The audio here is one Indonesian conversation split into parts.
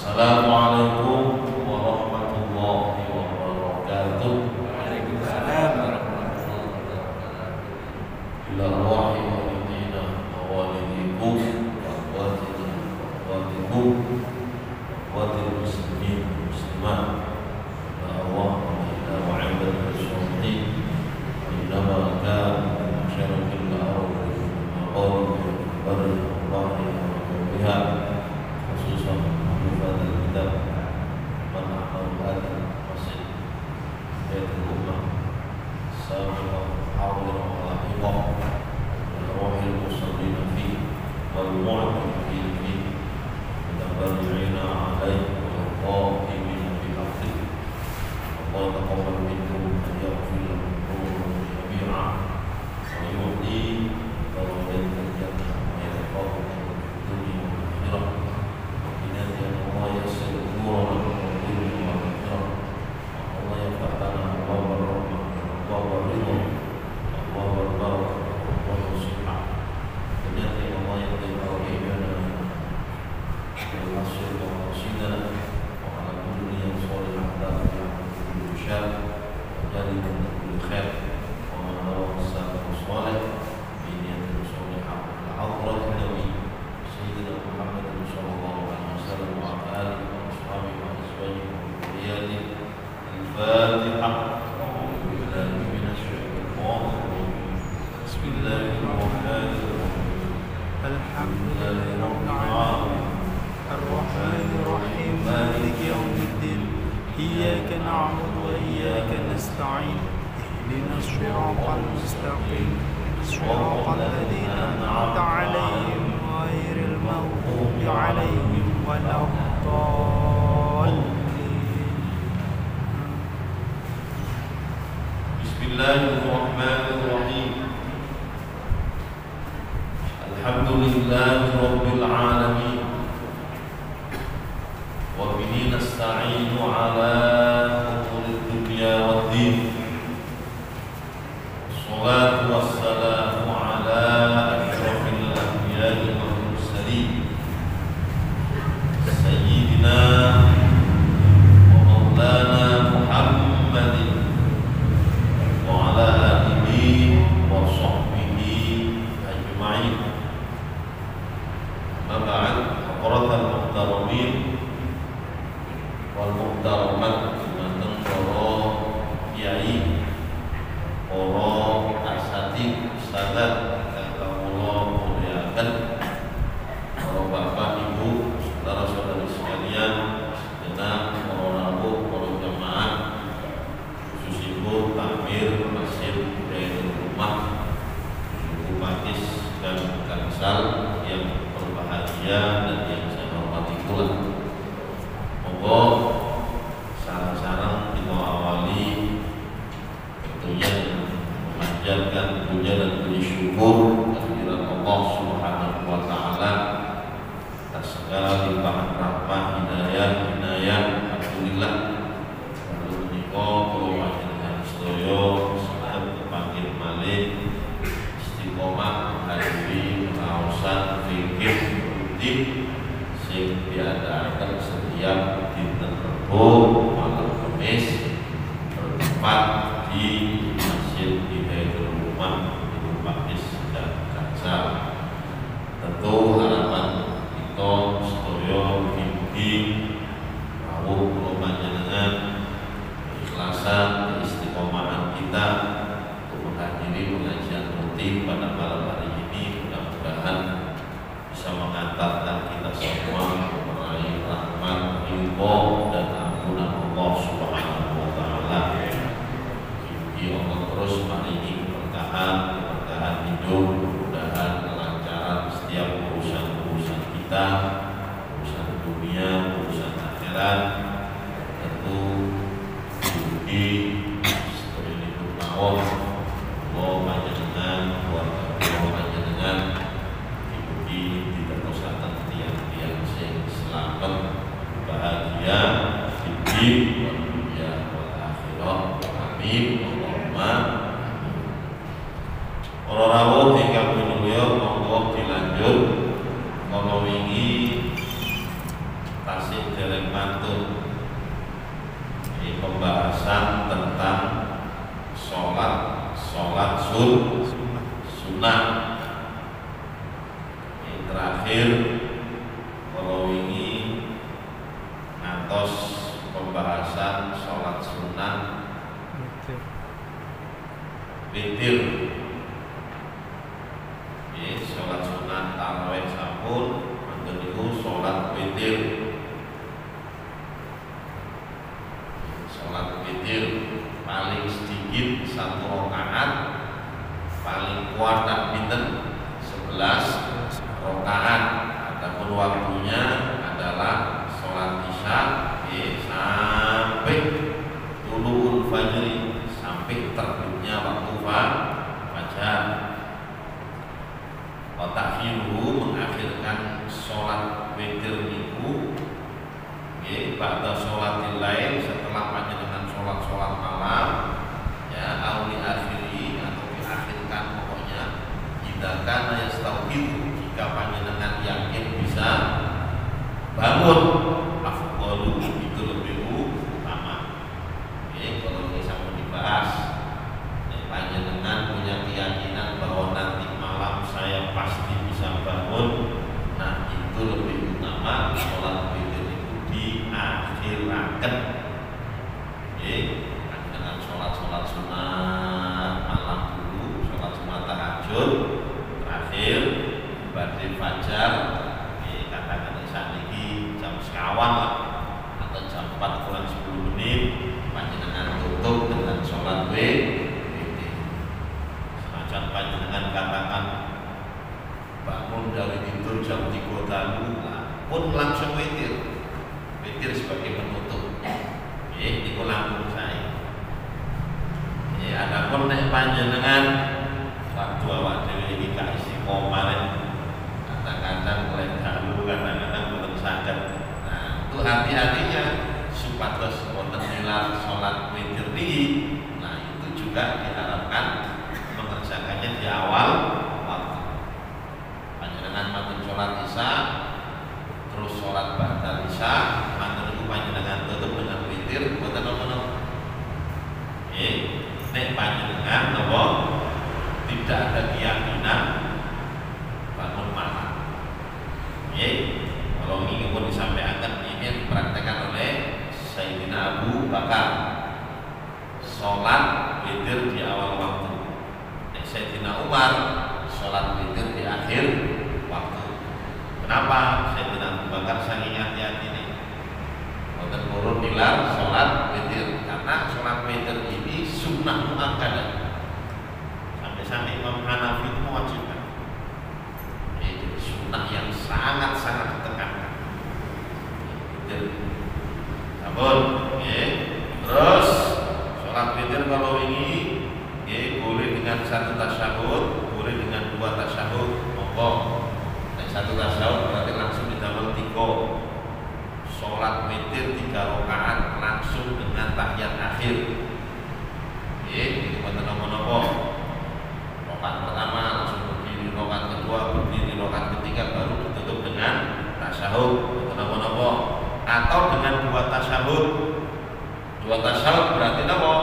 Assalamualaikum warahmatullahi wabarakatuh. Waalaikumsalam warahmatullahi wabarakatuh. Ila arwahi walidina wa walidikum wa akhwatina wa akhwatikum wa akhwatil muslimin wa muslimat wa arwahna ila wa'ibadil syaitin wa innama kana min syarafil ardi wa maqalil barri wa bahri wa qawliha khususan mufadil kitab manahal hadal masjid baitul ummah sabiqan hawlan wa lahiqan روح المصلين فيه والمعتكفين فيه متبرعين عليه والقائمين بحقه الله تقبل منهم أن يغفر لهم ذنوبهم جميعا ويعطي درجات الجنة ويرفعهم في الدنيا والآخرة وبنادي أن الله يسر أمورنا في الدنيا والآخرة والله يفتح لنا أبواب الرحمة وأبواب الرضا وأبواب البركة والصحة بنادي الله يقضي توحيدنا والنصر ورشدنا وعلى كل نية صالحة داخل كل شر وجانب من كل خير وما رواه السلف الصالح بنية صالحة الحضرة النبي سيدنا محمد صلى الله عليه وسلم وعلى آله وأصحابه وأزواجه وذرياته الفاتحة. أعوذ بالله من الشيطان الرجيم. بسم الله الرحمن الرحيم. الحمد لله رب العالمين الرحمن الرحيم مالك يوم الدين إياك نعبد وإياك نستعين اهدنا الصراط المستقيم صراط الذين أنعمت عليهم غير المغضوب عليهم ولا الضالين. بسم الله الرحمن الرحيم. الحمد لله رب العالمين وبه نستعين على أمور الدنيا والدين. الصلاة والسلام على أشرف الأنبياء والمرسلين سيدنا ومولانا محمد وعلى آله وصحبه أجمعين. أما بعد حضرات المحترمين والمحترمات dumateng para kiai, para asatidz, ustadzat ingkang kula mulyakaken, para bapak ibu, saudara-saudari sekalian, segenap para rawuh, para jamaah, khususipun takmir Masjid Baitul Ummah Suku Pakis dan Kansal yang berbahagia dan yang saya hormati pula. Monggo sareng-sareng kita awali tentunya memanjatkan puja dan puji syukur kehadirat Allah Subhanahu wa taala atas segala limpahan rahmat, hidayah, alhamdulillah. Lalu menika kula panjenengan sedaya saged kepanggih malih istiqomah menghadiri pengaosan fikih rutin sing diadakan setiap dinten Rebo malam Kamis bertempat di Masjid Baitul Ummah Suku Pakis dan Kansal. Tentu harapan kita sedaya mugi rawuh kula panjenengan keikhlasan istiqomahan kita untuk menghadiri pengajian rutin pada malam hari ini, mudah-mudahan bisa mengantarkan kita semua meraih rahmat, ridho dan ampunan Allah Subhanahu wa taala. Mugi Allah terus maringi keberkahan hidup, mudah-mudahan kelancaran setiap urusan-urusan kita, urusan dunia, urusan akhirat. Tentu mugi sedherek mawon kula panjenengan, keluarga panjenengan mugi diterusaken tiang-tiang sing selamat bahagia di dunia wal akhirah. Amin. Allahumma. Para rawuh ingkang minulya, monggo dilanjut. Kalau wingi tasih dereng mantun. Ini pembahasan tentang sholat sunnah. Ini terakhir kalau ini ngantos pembahasan sholat sunnah witir. Ini sholat sunnah tarawih sampun, mantun itu sholat witir. Sholat witir paling sedikit 1 rakaat, paling kuat pinten 11 rakaat. Adapun waktunya adalah sholat isya sampai tuluul fajri, sampai terbitnya waktu fajar. Wa ta'khiruhu, mengakhirkan sholat witir niku pada sholatil lail, setelah panjenengan sholat malam, ya, auli akhiri, atau diakhirkan pokoknya jika kana yastauhidu, jika panjenengan yakin bisa bangun, afdalu, itu lebih utama. Kalau bisa mau dibahas, panjenengan punya keyakinan bahwa nanti malam saya pasti bisa bangun, nah itu lebih utama. Sholat witir itu diakhirkan, dengan sholat sunnah malam dulu, sholat sunnah tahajud terakhir, badhe fajar, katakan saat ini jam sekawan lah, atau jam 4 kurang 10 menit, panjenengan tutup dengan sholat witir. Senajan panjenengan katakan bangun dari tidur jam 3 tadi, pun langsung witir sebagai penutup. Niku langsung saya. Adapun nek panjenengan waktu awak dhewe iki gak istiqomah, kadang-kadang oleh dahulu, kadang-kadang boten saged. Nah, itu hati-hatinya supados wonten nilar salat witir niki. Nah, itu juga diharapkan mengerjakannya di awal waktu. Panjenengan mantun salat isya, terus sholat ba'da isya, mantun niku panjenengan tutup dengan witir, boten ono. Nek panjenengan napa tidak ada keyakinan bangun malam. Kalau ini pun disampaikan, ini dipraktekkan oleh Sayyidina Abu Bakar, sholat witir di awal waktu. Sayyidina Umar sholat witir di akhir waktu. Kenapa Sayyidina Abu Bakar saking hati-hati ini boten purun nilar sholat witir? Karena sholat witir ini sunnah muakkadah, sampai Imam Hanafi itu mewajibkan. Itu sunnah yang sangat-sangat ditekankan. Namun, terus sholat witir kalau ini boleh dengan 1 tasyahud, boleh dengan 2 tasyahud, monggo. 1 tasyahud berarti langsung didamel 3. Sholat witir 3 rakaat langsung dengan tahiyat akhir. Ini bukan nopo-nopo. Rakaat pertama langsung berdiri, rakaat kedua berdiri, rakaat ketiga baru ditutup dengan tasyahud. Bukan nopo-nopo. Atau dengan 2 tasyahud. 2 tasyahud berarti nopo?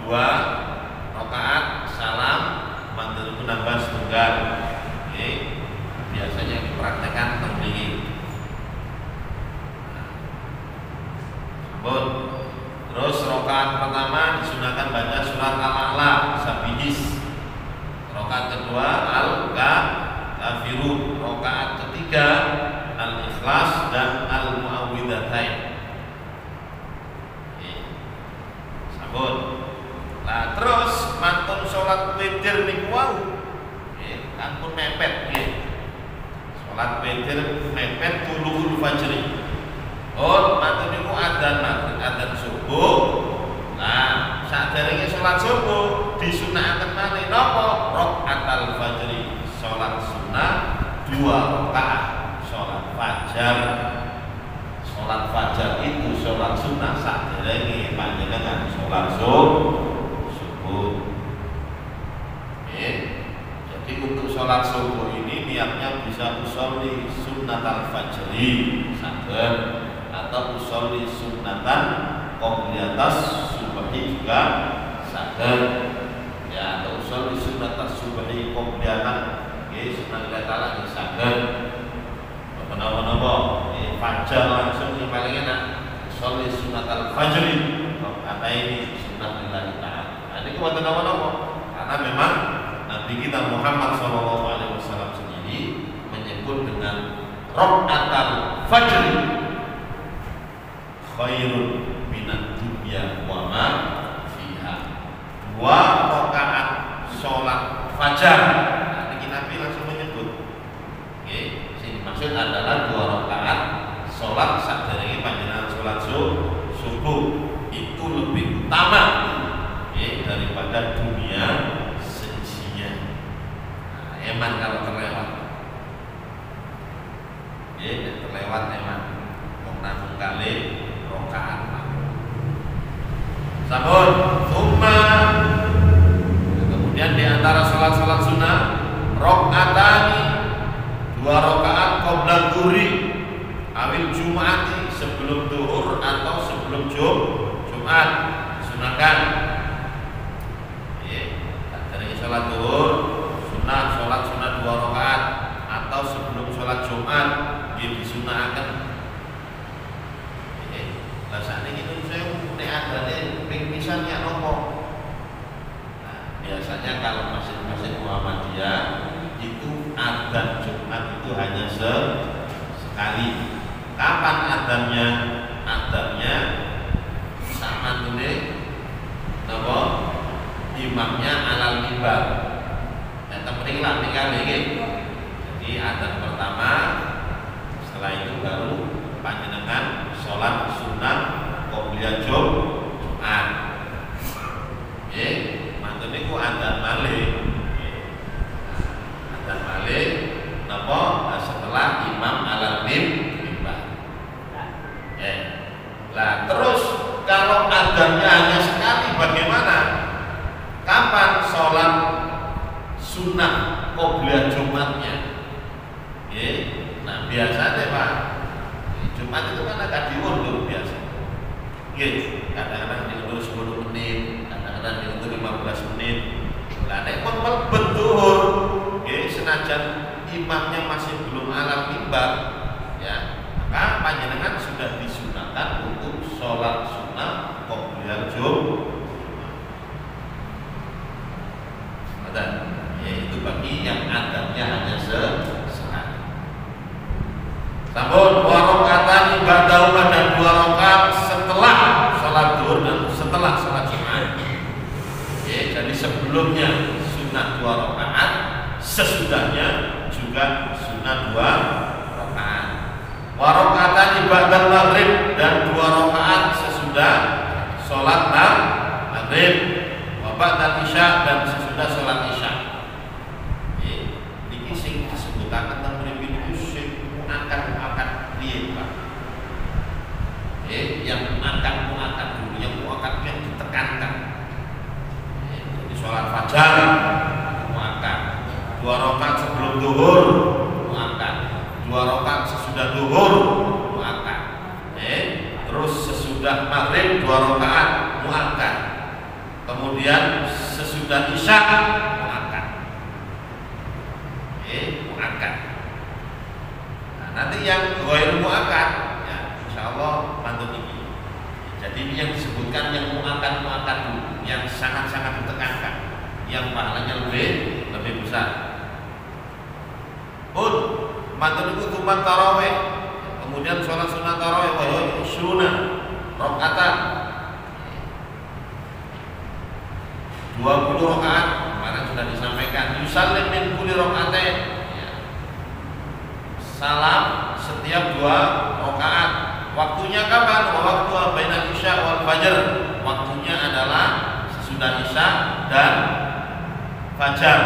2 rakaat salam, mantun nambah setunggal. Biasanya dipraktekkan tembiki. Terus rakaat pertama disunahkan baca surat Al-A'la sabihis. Rakaat kedua Al-Kafirun. Rakaat ketiga Al-Ikhlas dan Al-Mu'awwidhatain. Sabun. Nah, terus mantun sholat witir niku wau. Ampun mepet nggih. Sholat witir mepet tuluul fajri. Mantun niku adzan maghrib, adzan subuh. Nah, saderenge sholat subuh disunahkan malih napa? Rakaatul fajri, sholat sunnah 2 rakaat, sholat fajar. Sholat fajar itu sholat sunnah saderenge panjenengan sholat subuh. Jadi untuk sholat subuh ini niatnya bisa usolli sunnatal fajri saged, atau usolli sunnatan qobliyatas subhi juga saged ya, atau usolli sunnatas subhi qobliyatan nggih sunah kala saged menapa-napa fajar langsung yang paling enak usolli sunnatal fajri kata ini sunnah lillahi ta'ala. Nah, ini kuat napa-napa karena memang Nabi kita Muhammad SAW sendiri menyebut dengan rakaatul fajri khairun minad dunya wa ma fiha. 2 rakaat salat fajar. Nah, ini Nabi langsung menyebut. Oke, sini maksud adalah 2 rakaat salat sadurunge panjenengan salat subuh itu lebih utama daripada dunia seisinya. Nah, eman kalau terlewat. Terlewat eman. Wong namung kalih rakaat. Sampun, summa kemudian di antara salat-salat sunnah rakaatani 2 rakaat qabla dhuhri awil jum'ati sebelum zuhur atau sebelum Jumat sunahkan. Dari salat zuhur sunah salat sunah 2 rakaat atau sebelum salat Jumat disunahkan. Lah sakniki itu saya nek adane ping pisan ya nopo. Nah, biasanya kalau masjid-masjid Muhammadiyah itu adzan Jumat itu hanya sekali. Kapan adzannya? Adzannya sama tune napa? Imamnya alal mimbar. Nek mriki lah niki. Jadi adzan pertama, setelah itu baru panjenengan sholat sunnah qobliyah Jumat. Nggih, mantun niku adzan malih. Adzan malih napa setelah imam alal mimbar. Lah terus kalau adzannya hanya sekali bagaimana? Kapan sholat sunnah qobliyah Jumatnya? Nah biasanya Pak Jumat itu kan agak diundur biasa. Kadang-kadang diundur 10 menit, kadang-kadang diundur 15 menit. Lah nek pun mlebet zuhur, senajan imamnya masih belum alal mimbar, ya, maka panjenengan sudah disunahkan untuk sholat sunnah qobliyah Jumat. Yaitu bagi yang adanya hanya sekali. Sampun 2 rakaat ba'dahu dan 2 rakaat setelah salat zuhur dan setelah salat Jumat. Jadi sebelumnya sunnah 2 rakaat, sesudahnya juga sunnah 2 rakaat. Wa rakaatan ba'dal maghrib dan 2 rakaat sesudah salat maghrib. Wa ba'dal isya dan sesudah salat isya. Niki sing disebutaken teng mriki niku sing angkat piye, Pak? Yang angkat dulu, yang muakkadnya ditekankan. Jadi sholat fajar muakkad, 2 rakaat sebelum zuhur muakkad, 2 rakaat sesudah zuhur muakkad. Terus sesudah maghrib 2 rakaat muakkad. Kemudian sesudah isya muakkad. Muakkad. Nanti yang ghair muakkad ya insyaallah pantun ini. Jadi ini yang disebutkan yang muakkad dulu, yang sangat-sangat ditekankan, yang pahalanya lebih besar. Pantun itu tuman tarawih, kemudian sholat sunnah tarawih wa sunnah rakaatan 20 rakaat kemarin sudah disampaikan. Yusallim min kulli rakaatain, salam setiap 2 rakaat. Waktunya kapan? Waktu bainal isya wal fajr. Waktunya adalah sesudah isya dan fajar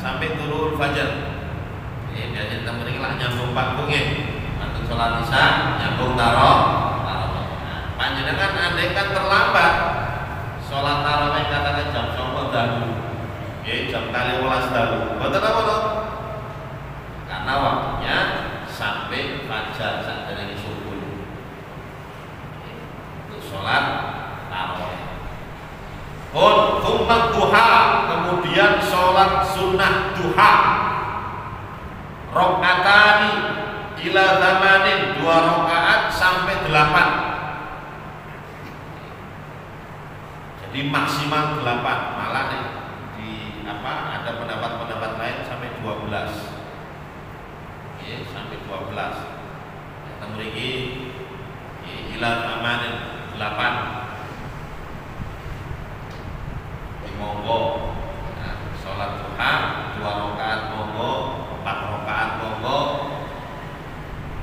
sampai turun fajar. Biasanya kita merilah nyambung panggung nanti sholat isya nyambung tarawih. Panjenengan andaikan terlambat sholat tarawih katakan jam 9 dahulu, jam 12 dahulu. Betul apa toh? Karena waktunya sampai fajar saat dari subuh. ila thamanin 2 rakaat sampai 8. Jadi maksimal 8. Malah nih di ada pendapat lain sampai 12. Oke, sampai 12. Kita mriki ila thamanin 8. Monggo. Nah, sholat duha 2 rakaat monggo, 4 rakaat monggo.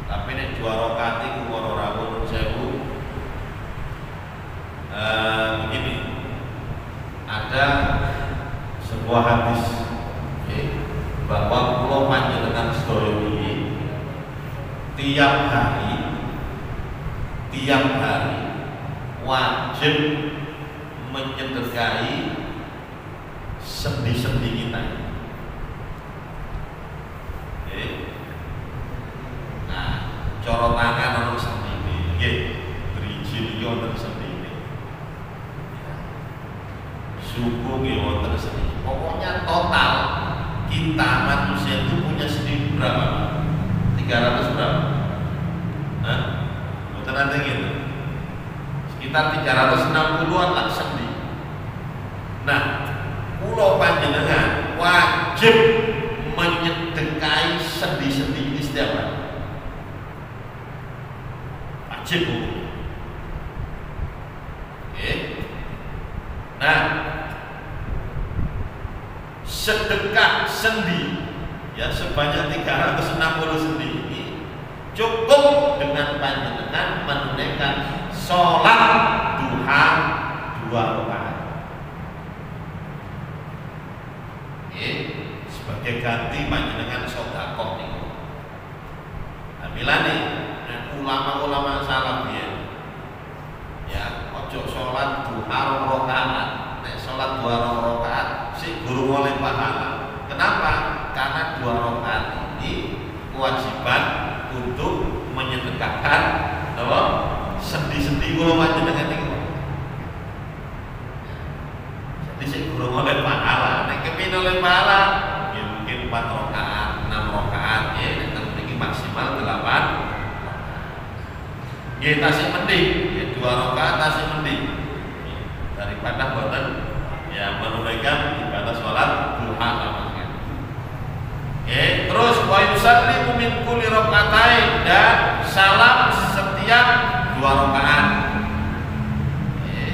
Tapi nek 2 rakaat iku ora rawuh sewu. Begini. Ada sebuah hadis bahwa kula panjenengan sedaya iki tiap hari wajib menyedekahi sendi-sendi kita. Nah, cara tangan ono sendine, nggih. Driji iki wonten sendine. Suku nggih wonten sendine. Pokoknya total kita manusia itu punya sendi berapa? 300 berapa? Hah? Mboten ada gitu. Sekitar 360-an lah sendi. Nah, kula panjenengan wajib menyedekahi sendi-sendi ini setiap hari. Wajib. Oke. Nah, sedekah sendi ya sebanyak 360 sendi ini cukup dengan panjenengan menunaikan sholat duha 2 rakaat. Sebagai ganti panjenengan sedekah niku. Nah, milane ulama-ulama salaf ya ojo sholat duha 2 rakaat. Nek sholat 2 rakaat sik guru oleh pahala. Kenapa? Karena 2 rakaat ini kewajiban untuk menyedekahkan sendi-sendi kula panjenengan niku. Jadi sik guru oleh pahala. Nek kepin oleh pahala ya mungkin 4 rakaat, 6 rakaat ya nek mriki maksimal 8. Ya tasih mending, ya 2 rakaat tasih mending. Daripada boten ya menunaikan ibadah sholat duha namanya. Oke, terus wa yusallimu min kulli rakaatain dan salam setiap 2 rakaat. Oke.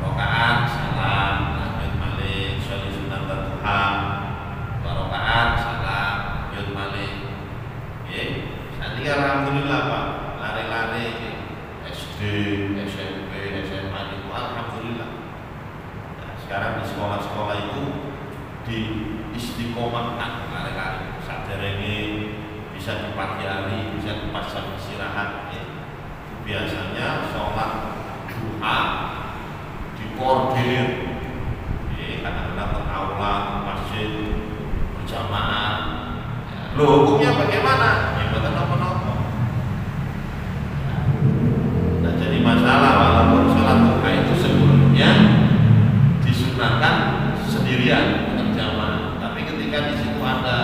Rakaat salam, lanjut malik, sholli sunat duha. 2 rakaat salam, lanjut malik. Oke. Saniki alhamdulillah Pak, lari-lari SD, SMP, SMA itu alhamdulillah. Nah, sekarang di sekolah-sekolah itu di istiqomahkan lari-lari. Saderenge bisa di pagi hari, bisa di pas jam istirahat. Ya. Biasanya sholat duha dikoordinir. Kadang-kadang ke aula, masjid, berjamaah. Ya. Loh, hukumnya bagaimana? Ya betul apa-apa. Nah, jadi masalah walaupun sholat duha itu sebelumnya disunahkan sendirian berjamaah, tapi ketika di situ ada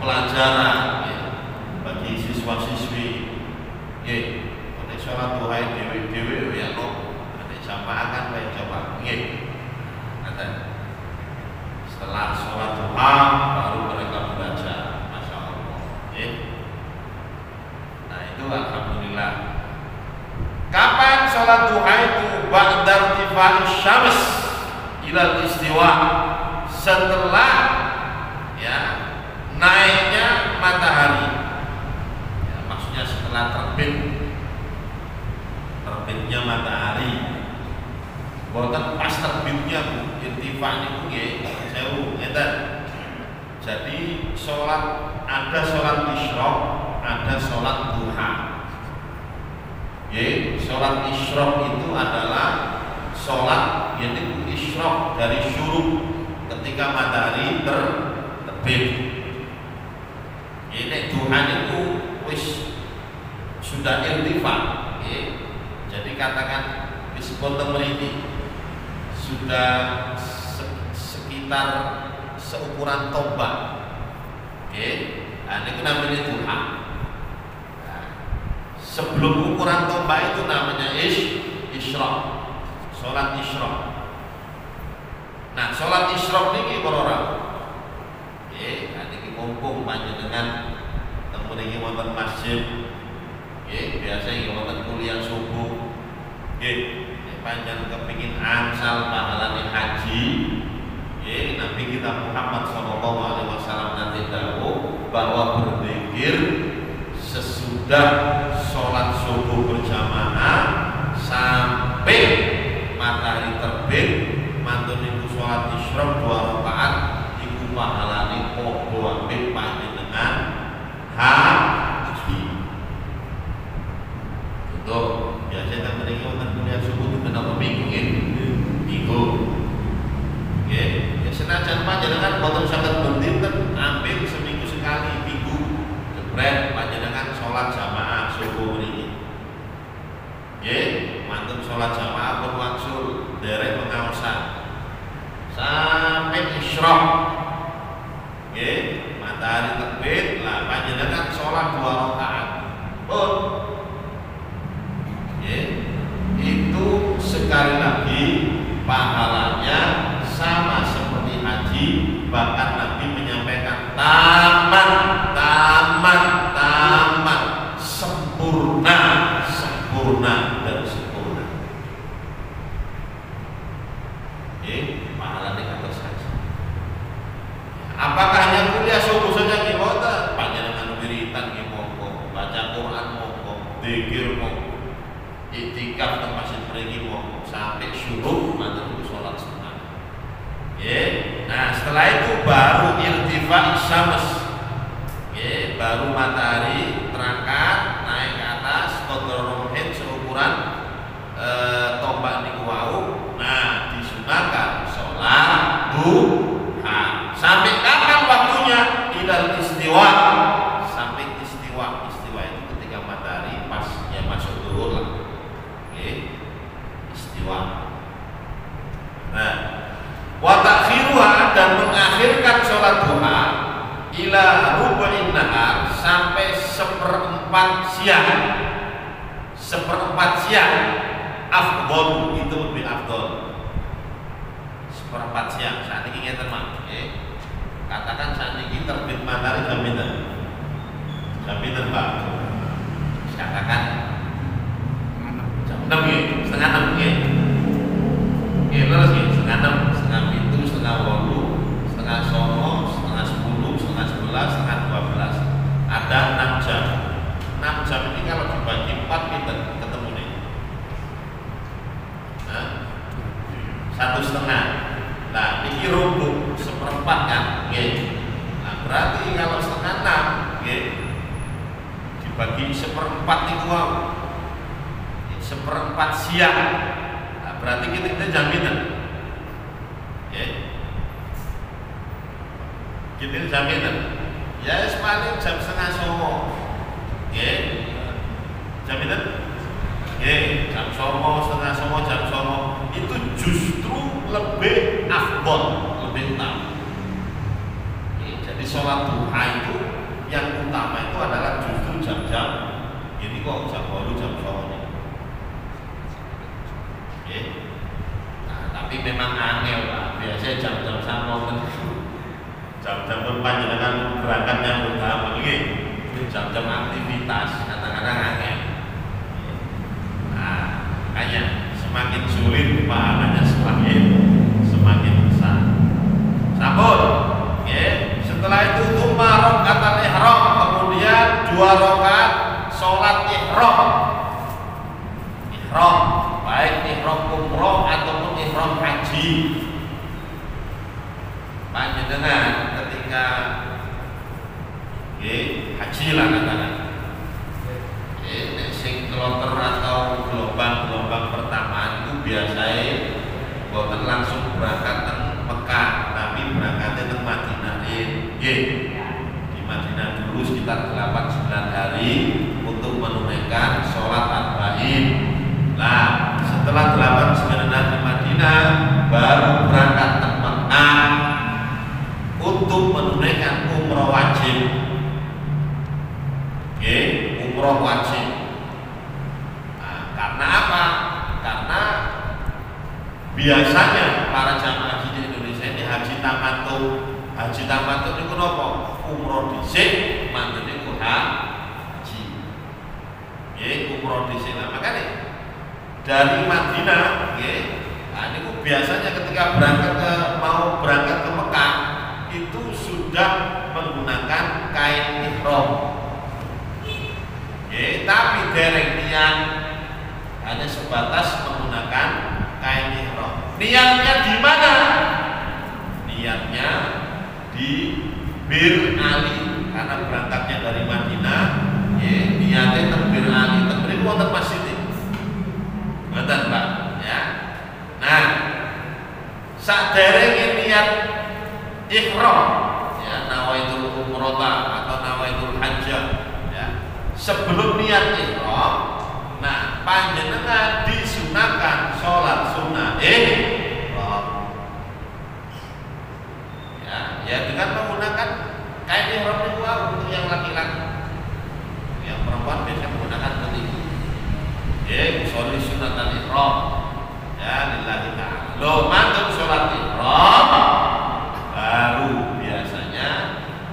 pelajaran ya, bagi siswa-siswi, nek sholat duha dewe-dewe ya nek jamaah kan bae coba, setelah sholat duha baru mereka belajar, masya Allah. Nah itu alhamdulillah. Kapan sholat duha itu? Ba'da irtifa'is syams ilal istiwa, setelah ya naiknya matahari ya, maksudnya setelah terbitnya matahari, bukan pas terbitnya Bu, irtifa niku nggih sewu ngeten. Jadi ada sholat isyraq, ada sholat duha. Sholat isyraq itu adalah sholat yaitu isyraq dari syuruk ketika matahari terbit. Ini duha itu wis sudah irtifa. Jadi katakan wis boten mriki sudah sekitar seukuran tombak. Nah, ini namanya duha. Nah, sebelum ukuran tombak itu namanya isyraq, sholat isyraq. Nah, sholat isyraq ini para orang. Nah, ini mumpung panjenengan temu niki wonten masjid. Biasa iki wonten kuliah subuh. Panjenengan kepingin angsal pahalane haji. Nabi kita Muhammad SAW nanti tahu bahwa berzikir sesudah sholat subuh berjamaah sampai matahari terbit, mantun iku sholat isyraq 2 rakaat iku pahalane padha ambek panjenengan haji. Contoh biasa kita mriki wonten kuliah subuh itu menapa minggu minggu. Senajan panjenengan boten saged bendinten ambil seminggu sekali minggu jebret panjenengan sholat jamaah subuh mriki. Mantun sholat jamaah pun wangsul derek pengaosan sampai isyraq. Matahari terbit lah panjenengan sholat 2 rakaat. Itu sekali lagi pahalanya sama seperti haji, bahkan Nabi menyampaikan taman sempurna dan sempurna. Pahalanya atas haji. Apakah hanya kuliah subuh saja gimana? Panjenengan wiritan monggo, baca Quran monggo, zikir monggo, iktikaf teng masjid mriki monggo sampai syuruk mantun salat sunat. Nah setelah itu baru irtifa syams, baru matahari terangkat naik ke atas qadrul seukuran tombak niku wau. Nah disunahkan sholat duha sampai kapan waktunya? Ilal istiwa, sampai istiwa itu ketika matahari pas masuk zuhur lah. Istiwa. Nah wa ta'khiruha, dan mengakhirkan sholat duha ila rubu'in nahar, sampai 1/4 siang. 1/4 siang afdol, itu lebih afdol. 1/4 siang saat ini ngeten Mas. Katakan saat ini terbit matahari jam Pak. Katakan jam 6 setengah 6 terus setengah 6, setengah 7, setengah 8, setengah 9, setengah 10, setengah 11, setengah 12. Ada 6 jam. 6 jam ini kalau dibagi 4 pinten ketemu nih. 1,5. Nah, ini rubuh 1/4 kan? Nah, berarti kalau setengah 6, dibagi 1/4 itu wow. 1/4 siang. Berarti kita jaminan, kita jaminan. Ya paling jam 8:30, jaminan. Jam 8:30, jam 9 itu justru lebih afdol, lebih utama. Jadi sholat duha itu yang utama itu adalah justru jam-jam ini kok jam 8, jam 9. Nah, tapi memang angel Pak. Biasanya jam-jam sama jam-jam panjenengan berangkatnya utama jam-jam aktivitas kadang-kadang angel. Nah, makanya semakin sulit pahalanya semakin besar. Sampun. Setelah itu tumarok kata ihram, kemudian 2 rakaat sholat ihram. Baik ihram umroh ataupun ihram haji. Panjenengan ketika haji lah katakan, sing kloter atau gelombang pertama itu biasanya boten langsung berangkat ke Mekah, tapi berangkatnya ke Madinah. Di Madinah dulu sekitar 8-9 hari untuk menunaikan sholat arba'in. Nah, setelah 8-9 hari di Madinah baru berangkat ke Mekah untuk menunaikan umroh wajib. umroh wajib. Nah, karena apa? Karena biasanya para jamaah haji di Indonesia ini haji tamattu. Haji tamattu niku napa? Umroh dhisik, mantene niku haji. Nggih, umroh dhisik. Nah, makanya dari Madinah, nggih, nah niku biasanya ketika mau berangkat ke Mekah itu sudah menggunakan kain ihram. Nggih, tapi dereng niat hanya sebatas menggunakan kain ihram. Niatnya di mana? Niatnya di Bir Ali, karena berangkatnya dari Madinah, niatnya teng Bir Ali, teng mriku wonten masjid. Ngoten, Pak, ya. Nah, saderenge niat ihram, ya, nawaitul umrah atau nawaitul hajjah, ya. Sebelum niat ihram, nah panjenengan disunahkan sholat sunnah ihram. Ya dengan menggunakan kain ihram itu untuk yang laki-laki. Yang perempuan biasanya menggunakan putih. Sholli sunatan ihram. Ya lillahi ta'ala. Lo mantap sholat ihram baru biasanya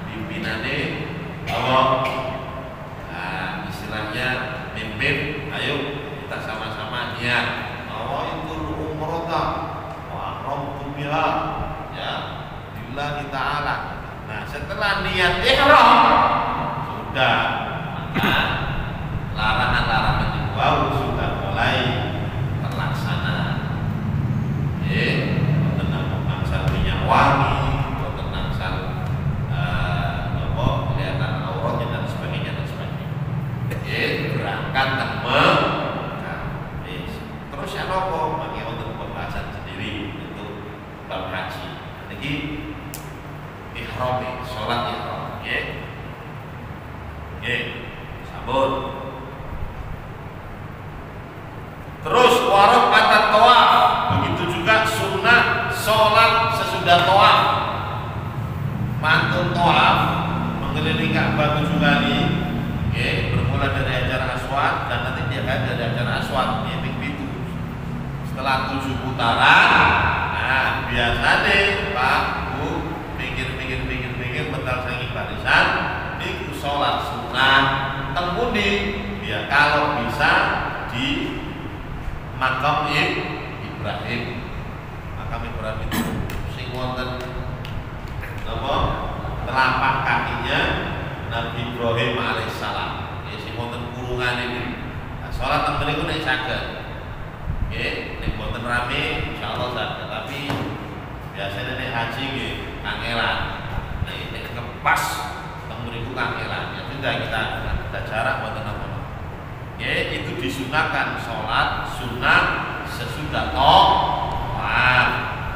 pimpinane Allah. Nah, istilahnya mimpin, ayo kita sama-sama niat. Nawaitul umrah wa ahramtu biha. Ya. Lillahi ta'ala. Nah, setelah niat ihram sudah, maka larangan-larangan itu sudah mulai terlaksana. Tentang angsal minyak wangi, tentang angsal kelihatan auratnya dan sebagainya dan sebagainya. Berangkat ke Mekah. Terus ya nopo, bagi untuk pembahasan sendiri untuk bab haji. Jadi ihram, sholat ihram, sabun. Terus warok kata tawaf, begitu juga sunnah sholat sesudah tawaf. Mantun tawaf mengelilingi Ka'bah 7 kali, bermula dari Hajar Aswad dan nanti dia kan dari Hajar Aswad, pintu. Setelah 7 putaran, nah biasanya Pak Bu pikir bentar sangi barisan niku sholat sunnah temudi ya kalau bisa di makam Ibrahim. Makam Ibrahim itu sing wonten napa telapak kakinya Nabi Ibrahim alaihissalam. Ya sing wonten kurungan ini. Nah, sholat teng mriku nek saged. Nggih, nek wonten rame insyaallah saged, tapi biasanya nek haji nggih kangelan. Nek kepas teng mriku kangelan. Ya sudah kita jarak wonten apa. Itu disunahkan sholat sunnah sesudah tawaf.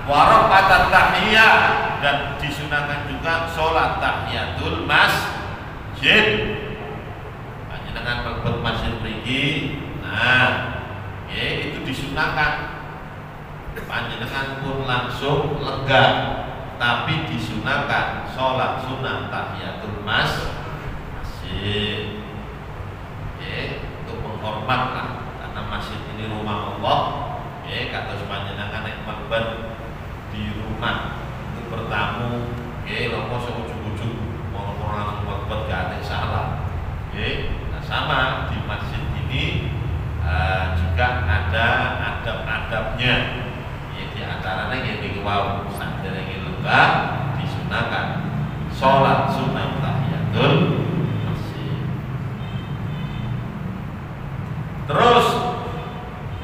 Warokaat tahiyah dan disunahkan juga sholat tahiyatul masjid. Panjenengan mlebet masjid mriki, nah, itu disunahkan. Panjenengan pun langsung lega, tapi disunahkan sholat sunnah tahiyatul masjid. Hormatlah karena masjid ini rumah Allah. Kata panjenengan nek mlebet di rumah itu bertamu, lopo sing ujug-ujug mau langsung mlebet gak ada salah. Nah sama di masjid ini juga ada adab-adabnya. Di antaranya niki wau saderenge lenggah disunahkan sholat sunnah tahiyatul. Terus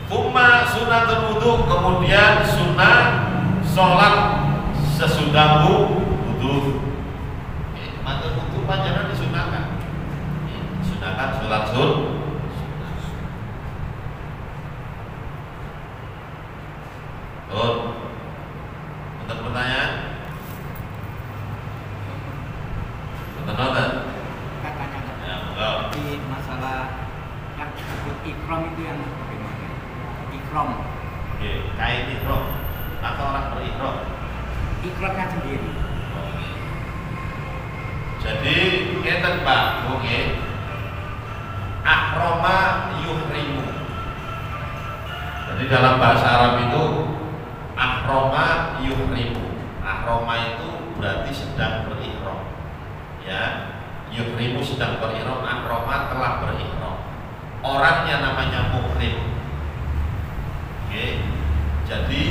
summa sunatul wudu, kemudian sunnah sholat sesudah wudu. Maka wudu panjenengan disunahkan. Disunahkan sholat sunnah. Untuk pertanyaan? Betul-betul. Di masalah yang disebut ikram itu yang bagaimana? Ikram. Kain ikram atau orang berikram? Ikramnya sendiri. Jadi ngeten Pak, dalam bahasa Arab itu ahroma yuhrimu. Ahroma itu berarti sedang berihram. Ya, yuhrimu sedang berihram, ahroma telah berihram. Orangnya namanya muhrim. Oke. Jadi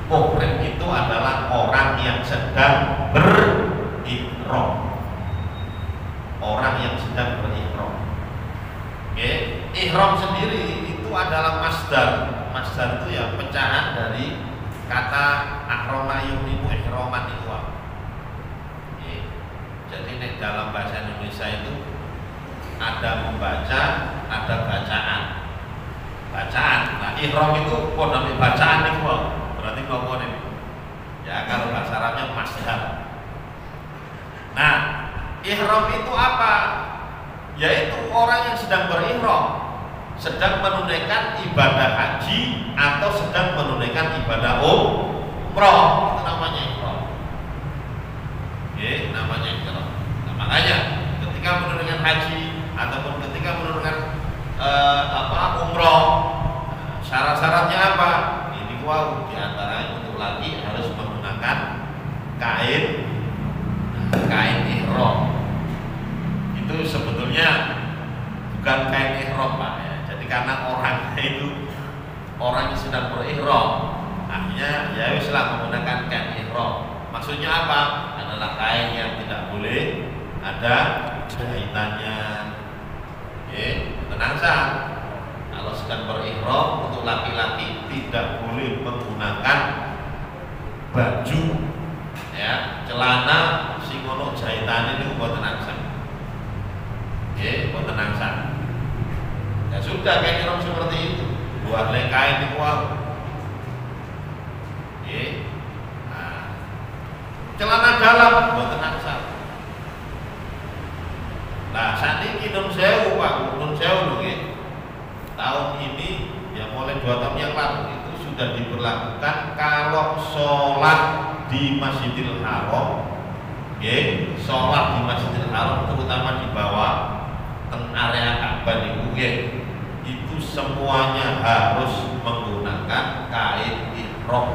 muhrim itu adalah orang yang sedang berihram. Orang yang sedang berihram. Oke. Ihram sendiri itu adalah masdar. Masdar itu ya pecahan dari kata ahroma yuhrimu ihraman ikhwa. Jadi dalam bahasa Indonesia itu ada membaca, ada bacaan. Bacaan. Nah, ihram itu kok namanya bacaan ikhwa. Berarti ngomong ini. Ya, kalau bahasa Arabnya masdar. Nah, ihram itu apa? Yaitu orang yang sedang berihram, sedang menunaikan ibadah haji atau sedang menunaikan ibadah umroh, itu namanya ihram. Oke, namanya ihram. Nah, makanya ketika menunaikan haji ataupun ketika menunaikan umroh, syarat-syaratnya apa? Ini diantaranya untuk laki harus menggunakan kain ihram. Itu sebetulnya bukan kain ihram, Pak, ya. Jadi karena orangnya itu orang yang sedang berihram, akhirnya ya wislah menggunakan kain ihram. Maksudnya apa? Adalah kain yang tidak boleh ada jahitannya. Tenang saja. Kalau sedang berihram untuk laki-laki tidak boleh menggunakan baju, ya, celana sing ono jahitane niku mboten angsal. Nggih, mboten angsal. Ya sudah, kain ihram seperti itu. Buat kain niku wae. Nggih. Nah, celana dalam mboten angsal. Nah, saniki nun sewu, Pak, nun sewu nggih. Tahun ini ya mulai 2 tahun yang lalu itu sudah diberlakukan kalau sholat di Masjidil Haram, sholat di Masjidil Haram terutama di bawah area Ka'bah itu semuanya harus menggunakan kain ihram.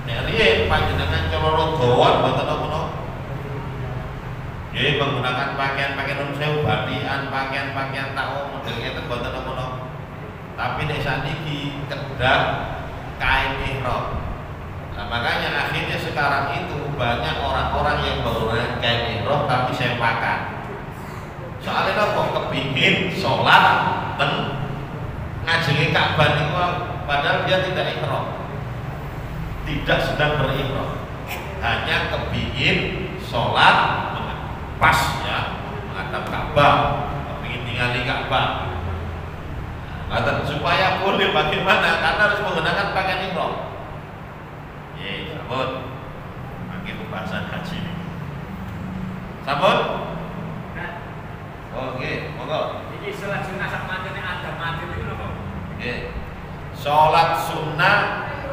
Nek riyen panjenengan celana dawa mboten napa-napa. Menggunakan pakaian sewu batikan, pakaian tahu model ngeten mboten napa-napa. Tapi nek saniki kedah kain ihram. Nah, makanya akhirnya sekarang itu banyak orang-orang yang menggunakan kain ihram tapi sempakan. Soalnya kok kepingin sholat ten ngajengi Ka'bah niku padahal dia tidak ihram. Tidak sedang berihram. Hanya kepingin sholat pas ya menghadap Ka'bah, kepingin tinggali Ka'bah. Nah, supaya boleh bagaimana? Karena harus menggunakan pakaian ihram. Sampun. Pakai pembahasan haji ini. Sampun? Oke, monggo. Iki salat sunnah sak matene ada mati itu lho, Pak. Oke. Salat sunnah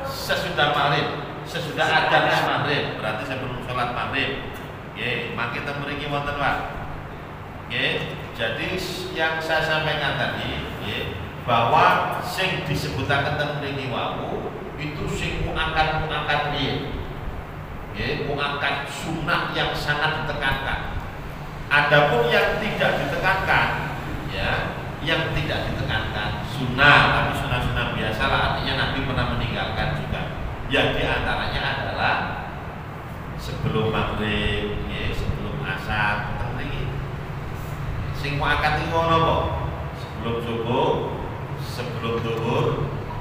sesudah maghrib, sesudah adzan maghrib, berarti sebelum salat maghrib. Oke, mangke ten mriki wonten, Pak. Oke, jadi yang saya sampaikan tadi, bahwa sing disebutaken ten mriki wau itu sing muakkad riyen. Muakkad sunnah yang sangat ditekankan. Adapun yang tidak ditekankan, ya, yang tidak ditekankan sunnah, tapi sunnah biasalah, artinya Nabi pernah meninggalkan juga. Yang diantaranya adalah sebelum maghrib, sebelum asar, tengri. Sing muakkad iki ngono apa? Sebelum subuh, sebelum zuhur,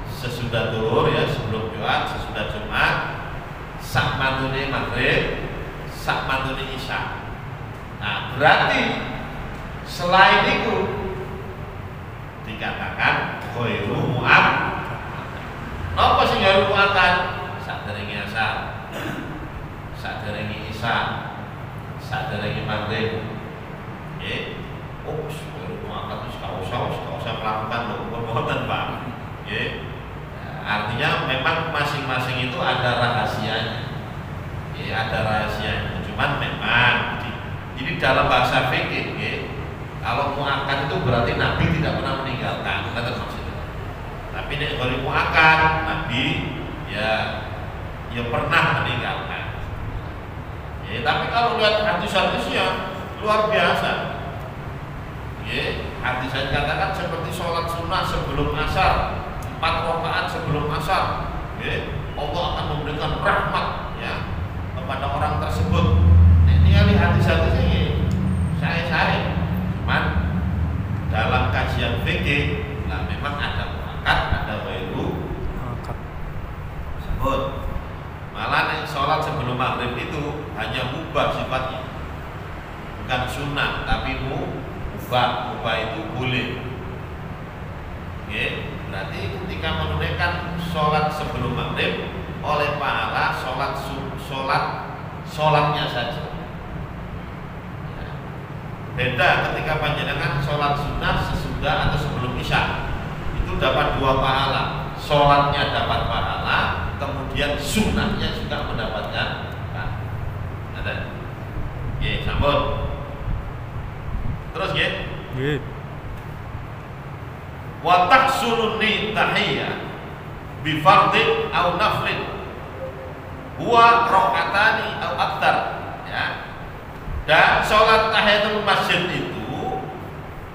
sesudah zuhur, ya, sebelum Jumat, sesudah Jumat, sak mantune maghrib, sak mantune isya. Nah, berarti selain itu dikatakan ghairu mu'akkad. Napa sing ghairu mu'akkad? Saderenge asar, saderenge isya, saderenge maghrib. Ghairu mu'akkad wis gak usah melakukan lho, mboten, Pak. Artinya memang masing-masing itu ada rahasianya. Ada rahasianya. Cuman memang ini dalam bahasa fikih, kalau muakkad itu berarti Nabi tidak pernah meninggalkan, kata maksudnya. Tapi nek gori muakkad Nabi ya pernah meninggalkan. Ya, tapi kalau lihat hadis-hadisnya luar biasa. Ya, hadis saya katakan seperti sholat sunnah sebelum asar, 4 rakaat sebelum asar. Ya, Allah akan memberikan rahmat ya kepada orang tersebut. Ini hadis-hadis ini saya cuman dalam kajian fikih nah memang ada muakkad, ada ghairu sebut. Malah nih sholat sebelum maghrib itu hanya mubah sifatnya, bukan sunnah tapi mubah itu boleh. Oke, berarti ketika menunaikan sholat sebelum maghrib oleh pahala sholatnya saja. Beda ketika panjenengan sholat sunnah sesudah atau sebelum isya, itu dapat 2 pahala. Sholatnya dapat pahala, kemudian sunnahnya juga mendapatkan pahala. Ada? Oke, sambut. Terus ya? Wa tahsuluni tahiyyah bi fardhin aw naflin huwa raka'atani aw aktsar ya. Dan sholat tahiyatul masjid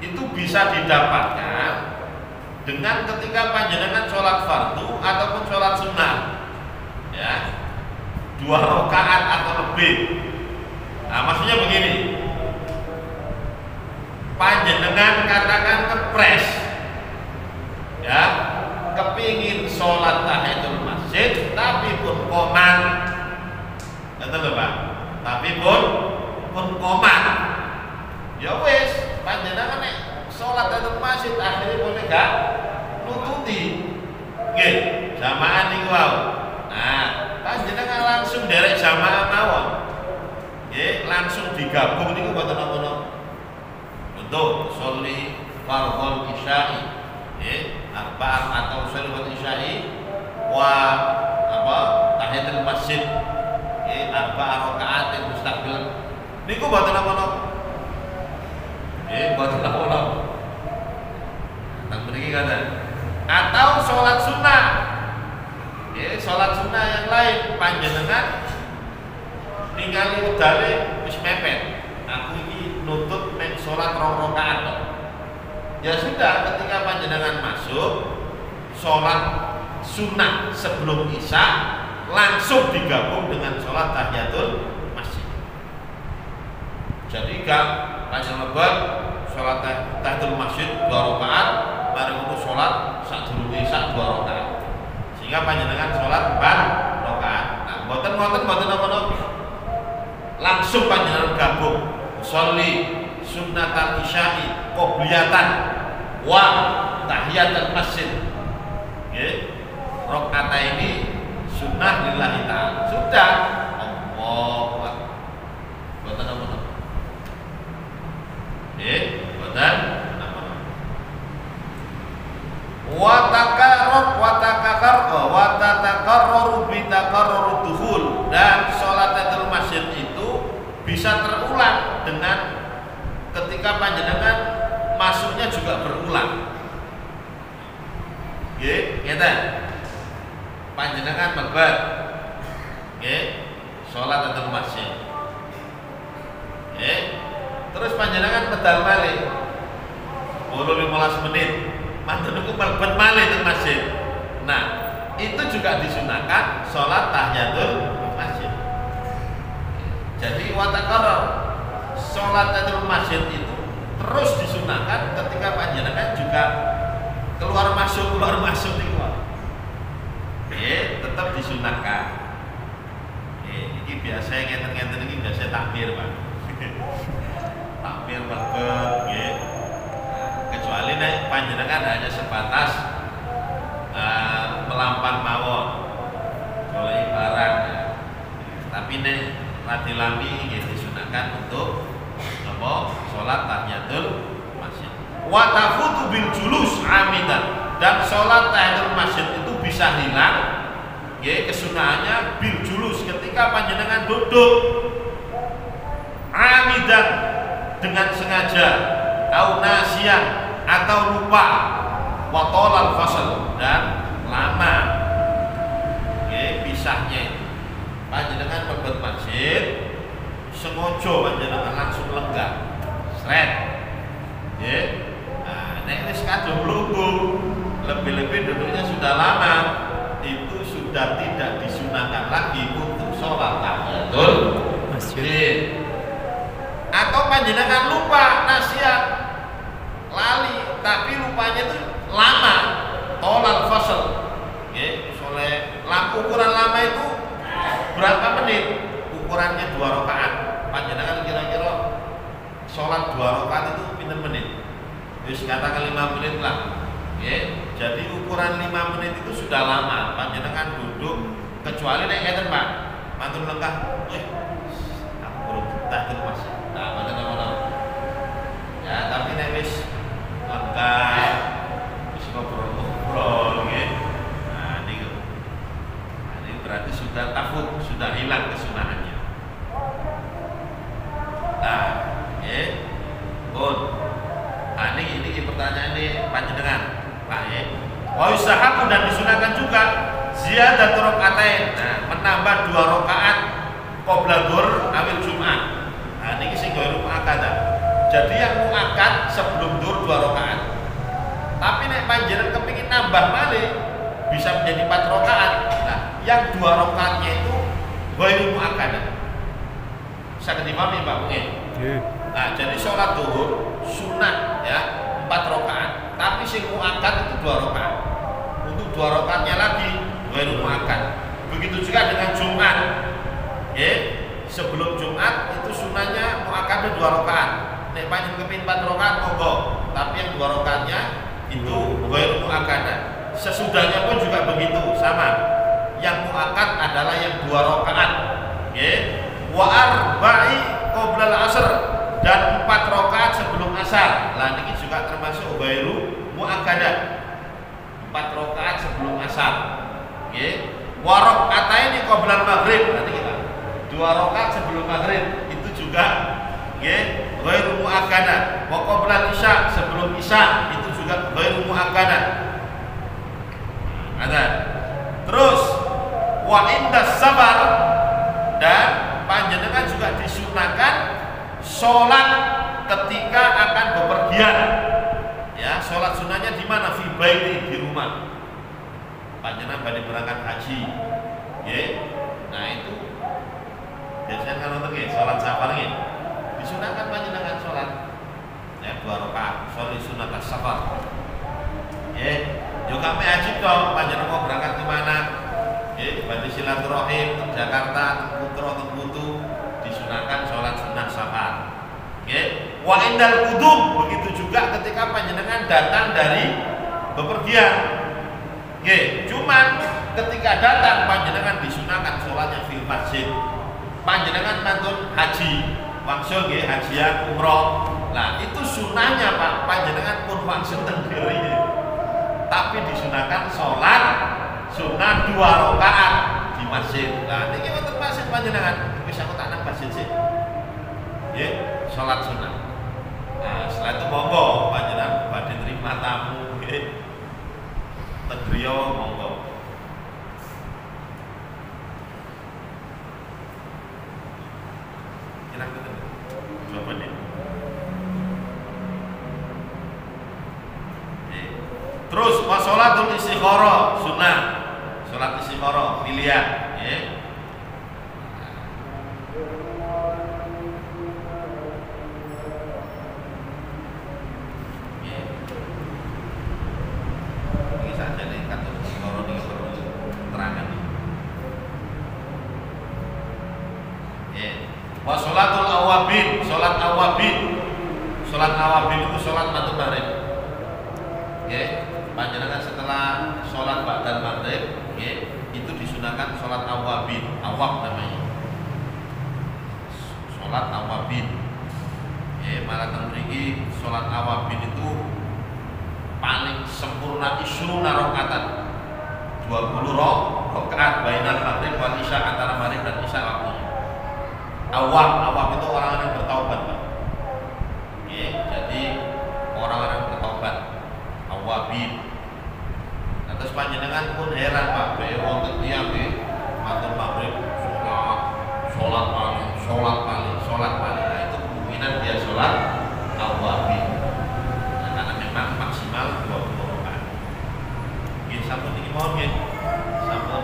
itu bisa didapatkan dengan ketika panjenengan sholat fardu ataupun sholat sunnah ya, 2 rakaat atau lebih. Nah maksudnya begini, panjenengan katakan kepres ya, kepingin sholat tahiyatul masjid tapi pun koman, kata lho Pak, tapi pun koman ya wis panjenengan nek sholat tahiyatul masjid akhirnya boleh gak nututi nggih jamaah niku wae. Nah panjenengan langsung derek jamaah mawon nggih, langsung digabung niku mboten napa-napa. Untuk sholli fardhul isya'i nggih, arba'ah atau sholli fardhul isya'i wa tahiyatul masjid nggih, arba'ah raka'atin mustaqbil niku mboten napa-napa. Mboten napa-napa. Nang mriki kata atau sholat sunnah. Sholat sunnah yang lain panjenengan ningali wedale wis mepet. Aku iki nutut mek sholat 2 rakaat. Ya sudah, ketika panjenengan masuk sholat sunnah sebelum isya langsung digabung dengan sholat tahiyatul masjid. Jadi gak panjenengan lebat sholat tahiyatul masjid 2 rakaat, mari untuk sholat sadurunge isya 2 rakaat. Sehingga panjenengan sholat 4 rakaat. Nah, mboten napa-napa. Langsung panjenengan gabung sholli sunnatal isya'i qobliyatan wa tahiyatul masjid. Nggih. Rakaat ini sunnah lillahi ta'ala. Sudah. Allahu akbar. Mboten napa-napa. Mboten napa-napa. Wa tatakarraru bi takarrurud dukhul, dan sholat tahiyatul masjid itu bisa terulang dengan ketika panjenengan masuknya juga berulang. Nggih, ngeten. Panjenengan mlebu nggih, sholat tahiyatul masjid. Nggih. Terus panjenengan medal malih 10-15 menit. Mantun niku mlebet malih teng masjid. Nah, itu juga disunahkan sholat tahiyatul masjid. Jadi watakarrar sholat tahiyatul masjid itu terus disunahkan ketika panjenengan juga keluar masuk niku. Tetap disunahkan. Ini biasa ngeten-ngeten iki biasa takbir, Pak. Takbir mlebet nggih. Kecuali nek panjenengan hanya sebatas melampah mawon oleh barang ya. Tapi nek radilami nggih disunahkan untuk sholat tahiyatul masjid. Wa tafutu bil julus amidan, dan sholat tahiyatul masjid itu bisa hilang nggih kesunahannya bil julus ketika panjenengan duduk amidan dengan sengaja au nasiyan atau lupa wa tolal fasal, dan lama pisahnya itu. Panjenengan mlebet masjid sengojo panjenengan langsung lenggah sret nek wis kadung mlunggu lebih-lebih duduknya sudah lama, itu sudah tidak disunahkan lagi untuk sholat tahiyatul masjid. Atau panjenengan lupa nasihat lali, tapi lupanya itu lama, tolal fasal. Soalnya ukuran lama itu berapa menit? Ukurannya 2 rakaat. Panjenengan kira-kira sholat 2 rakaat itu pinten menit? Wis katakan 5 menit lah. Jadi ukuran 5 menit itu sudah lama. Panjenengan duduk, kecuali nek ngeten Pak, matur lenggah, aku belum takut Mas. Nah, panjenengan ya, tapi nek wis lenggah, wis ngobrol-ngobrol nggih. Nah, ini berarti sudah tafut, sudah hilang kesunahannya. Nah, ini pertanyaan ini panjenengan. Wa yustahabu, dan disunahkan juga ziyadat rakaatain. Nah, menambah 2 rakaat qabla dzhur awil Jumat. Nah, niki sing gawe muakkadah. Jadi yang muakkad sebelum dzhur 2 rakaat. Tapi nek panjenengan kepengin nambah malih bisa menjadi 4 rakaat. Nah, yang 2 rakaatnya itu gawe muakkadah. Saged dipahami Pak Nggih. Nah, jadi sholat zuhur sunnah ya 4 rakaat. Tapi sing muakkad itu 2 rakaat. Untuk 2 rakaatnya lagi ghairu muakkad. Begitu juga dengan Jumat. Sebelum Jumat itu sunahnya muakkad 2 rakaat. Nek panjenengan kepengin 4 rakaat monggo, tapi yang 2 rakaatnya itu ghairu muakkad. Sesudahnya pun juga begitu, sama. Yang muakkad adalah yang 2 rakaat. Wa arba'i qabla al-asr, dan 4 rakaat sebelum asar. Lah niki juga termasuk ghairu muakkadah. 4 rakaat sebelum asar. Nggih. Wa raka'ataini qabla al-maghrib. Nanti kita 2 rakaat sebelum maghrib itu juga nggih ghairu muakkadah. Wa qabla al-isya, sebelum isya itu juga ghairu muakkadah. Ada. Terus wa inda sabar, dan panjenengan juga disunahkan sholat ketika akan bepergian. Ya, sholat sunahnya di mana? Fi baiti, di rumah. Panjenengan badhe berangkat haji. Nah itu biasanya kan untuk sholat safar nggih. Disunahkan panjenengan sholat ya 2 rakaat, sholat sunat safar. Yo kami haji dong, panjenengan mau berangkat ke mana? Badhe silaturahim ke Jakarta, ke Putra, ke Putu, disunahkan sholat sunnah safar. Wa indal qudum, begitu juga ketika panjenengan datang dari bepergian. Cuman ketika datang panjenengan disunahkan sholatnya fil masjid. Panjenengan mantun haji, wangsul nggih hajian umroh. Nah, itu sunahnya Pak, panjenengan pun wangsul teng diri. Tapi disunahkan sholat sunnah 2 rakaat di masjid. Nah, niki wonten masjid panjenengan, wis aku tak nang masjid sih. Sholat sunnah. Nah, setelah itu monggo panjenengan badhe nerima tamu nggih. Ten griya monggo. Kira-kira jawabannya. Terus sholatul istikharah sunnah. Salat istikharah pilihan, Ini saja nih kata istikharah ini perlu terangan. Wa sholatul awabin, salat awabin. Salat awabin itu salat matu maghrib. Panjenengan setelah sholat ba'dal maghrib, itu disunahkan sholat awabin, awab namanya. Sholat awabin. Malah mriki sholat awabin itu paling sempurna isruna rakaatan. 20 rakaat bainal maghrib wal isya, antara maghrib dan isya waktunya. Awab itu orang-orang yang bertaubat, Pak. Jadi orang-orang yang bertaubat. Awabin. panjenengan pun heran Pak, bae wonten tiyang nggih matur maghrib sholat paling. Nah, itu kemungkinan dia sholat awwabin. Karena memang maksimal 20 rakaat. Nggih sampun iki mawon nggih. Sampun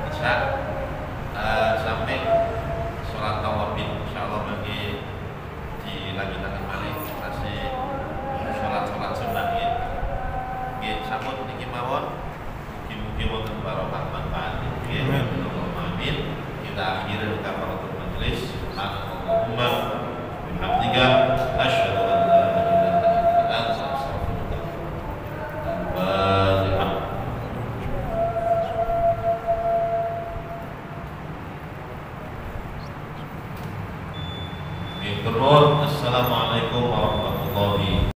bisa sampai sholat awwabin insyaallah bagi dilanjutkan malih masih sholat sunnah nggih. Nggih sampun niki mawon. Mugi-mugi wonten barokah manfaat nggih. Amin. Kita akhiri kafaratul majelis. Subhanallahumma bihamdika asyhadu an la ilaha illa anta astaghfiruka wa atubu ilaik. Assalamualaikum warahmatullahi wabarakatuh.